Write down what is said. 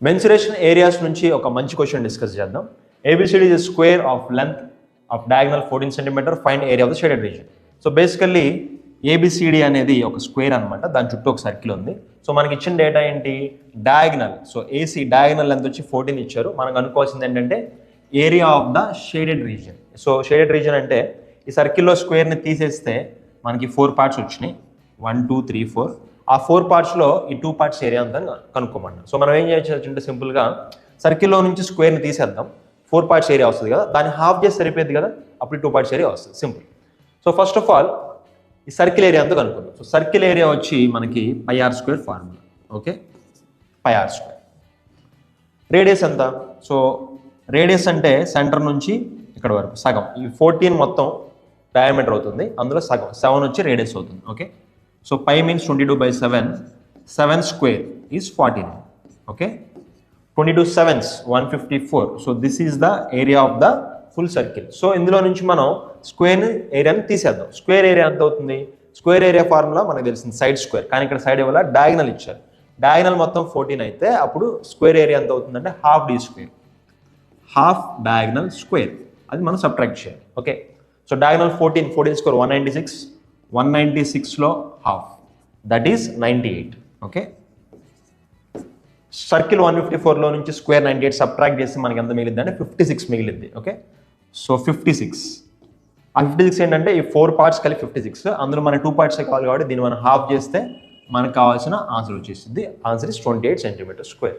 Mensuration areas నుంచి ఒక మంచి క్వశ్చన్ డిస్కస్ చేద్దాం. ABCD is a square of length of diagonal 14 cm, find area of the shaded region. So basically ABCD అనేది ఒక square అనమాట, దాని చుట్టూ ఒక సర్కిల్ ఉంది. సో మనకి ఇచ్చిన డేటా ఏంటి, diagonal. So AC diagonal length వచ్చి 14 ఇచ్చారు. మనకు అనుకోవాల్సింది ఏంటంటే area of the shaded region. So shaded region అంటే ఈ సర్కిల్లో స్క్వేర్ని తీసేస్తే మనకి 4 పార్ట్స్ వచ్చినాయి, 1 2 3 4. ఆ 4 పార్ట్స్లో ఈ 2 పార్ట్స్ ఏరియా అంతా కనుక్కోమన్నా. సో మనం ఏం చేయొచ్చు అంటే సింపుల్గా సర్కిల్లో నుంచి స్క్వేర్ని తీసేద్దాం, 4 పార్ట్స్ ఏరియా వస్తుంది కదా, దాన్ని హాఫ్ చేసి సరిపోయింది కదా, అప్పుడు 2 పార్ట్స్ ఏరియా వస్తుంది, simple. So first of all ఈ సర్కిల్ ఏరియా అంతా కనుక్కుందాం. సో సర్కిల్ ఏరియా వచ్చి మనకి πr² formula, okay, πr². Radius ఎంత, సో రేడియస్ అంటే సెంటర్ నుంచి ఇక్కడ వరకు సగం, ఈ 14 మొత్తం డయామీటర్ అవుతుంది, అందులో సగం 7 వచ్చి రేడియస్ అవుతుంది, okay. So π means 22/7, 7 square is 49, okay. 22 7s 154. So this is the area of the full circle. So ఇందులో నుంచి మనం స్క్వేర్ ఏరియాని తీసేద్దాం. స్క్వేర్ ఏరియా ఎంత అవుతుంది, స్క్వేర్ ఏరియా ఫార్ములా మనకు తెలిసింది సైడ్ స్క్వేర్, కానీ ఇక్కడ సైడ్ వల్ల డయాగ్నల్ ఇచ్చారు. డయాగ్నల్ మొత్తం 14 అయితే అప్పుడు స్క్వేర్ ఏరియా ఎంత అవుతుందంటే ½ d², హాఫ్ డయాగ్నల్ స్క్వేర్, అది మనం సబ్ట్రాక్ట్ చేయాలి, ఓకే. సో డయాగ్నల్ 14 స్క్వేర్ 196, 196లో half, that is 98, okay. Circle 154లో నుంచి స్క్వేర్ 98 సబ్ట్రాక్ట్ చేసి మనకి ఎంత మిగిలింది అంటే 56 మిగిలింది, ఓకే. సో 56, ఆ 56 ఏంటంటే ఈ 4 పార్ట్స్ కలిపి 56, అందులో మన 2 పార్ట్స్ కావాలి కాబట్టి దీన్ని మనం హాఫ్ చేస్తే మనకు కావాల్సిన ఆన్సర్ వచ్చేసింది. Answer is 28 cm².